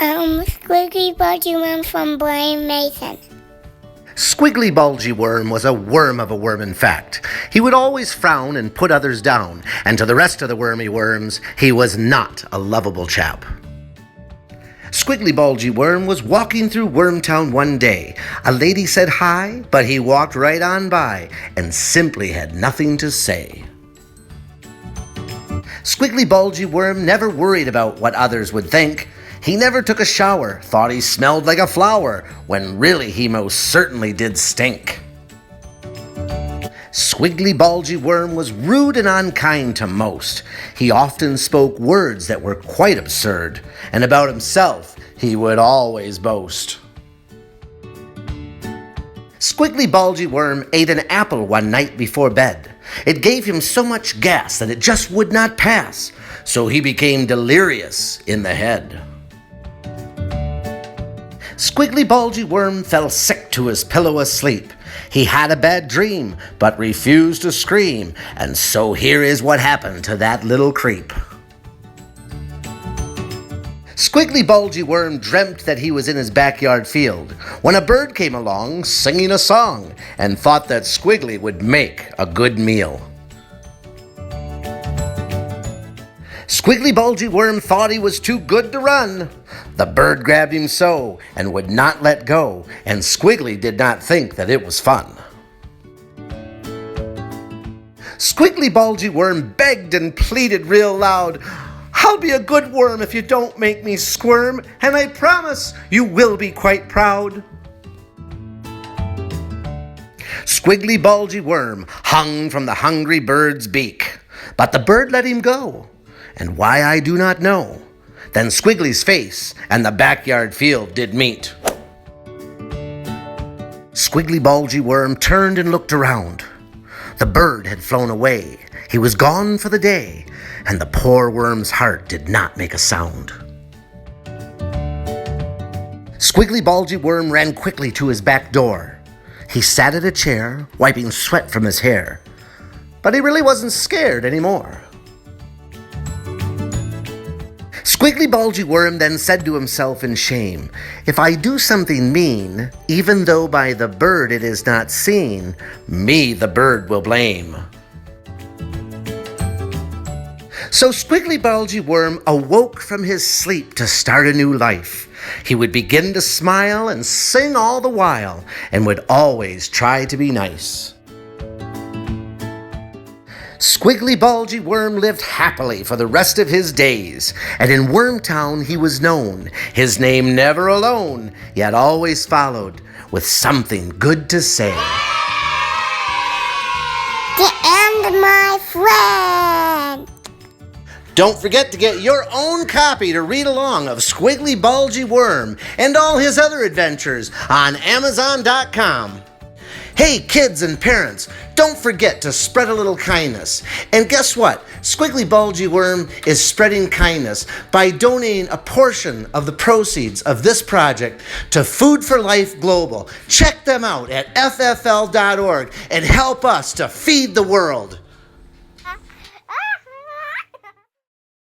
Squiggly Bulgy Worm from Brian Mason. Squiggly Bulgy Worm was a worm of a worm, in fact. He would always frown and put others down, and to the rest of the wormy worms, he was not a lovable chap. Squiggly Bulgy Worm was walking through Wormtown one day. A lady said hi, but he walked right on by and simply had nothing to say. Squiggly Bulgy Worm never worried about what others would think. He never took a shower, thought he smelled like a flower, when really he most certainly did stink. Squiggly Bulgy Worm was rude and unkind to most. He often spoke words that were quite absurd, and about himself he would always boast. Squiggly Bulgy Worm ate an apple one night before bed. It gave him so much gas that it just would not pass, so he became delirious in the head. Squiggly Bulgy Worm fell sick to his pillow asleep. He had a bad dream, but refused to scream, and so here is what happened to that little creep. Squiggly Bulgy Worm dreamt that he was in his backyard field when a bird came along singing a song and thought that Squiggly would make a good meal. Squiggly Bulgy Worm thought he was too good to run. The bird grabbed him so and would not let go, and Squiggly did not think that it was fun. Squiggly Bulgy Worm begged and pleaded real loud, "I'll be a good worm if you don't make me squirm, and I promise you will be quite proud." Squiggly Bulgy Worm hung from the hungry bird's beak, but the bird let him go, and why I do not know. Then Squiggly's face and the backyard field did meet. Squiggly Bulgy Worm turned and looked around. The bird had flown away. He was gone for the day, and the poor worm's heart did not make a sound. Squiggly Bulgy Worm ran quickly to his back door. He sat at a chair, wiping sweat from his hair, but he really wasn't scared anymore. Squiggly Bulgy Worm then said to himself in shame, "If I do something mean, even though by the bird it is not seen, me the bird will blame." So Squiggly Bulgy Worm awoke from his sleep to start a new life. He would begin to smile and sing all the while, and would always try to be nice. Squiggly Bulgy Worm lived happily for the rest of his days, and in Wormtown he was known, his name never alone, yet always followed with something good to say. The end, my friend. Don't forget to get your own copy to read along of Squiggly Bulgy Worm and all his other adventures on Amazon.com. Hey, kids and parents, don't forget to spread a little kindness. And guess what? Squiggly Bulgy Worm is spreading kindness by donating a portion of the proceeds of this project to Food for Life Global. Check them out at ffl.org and help us to feed the world.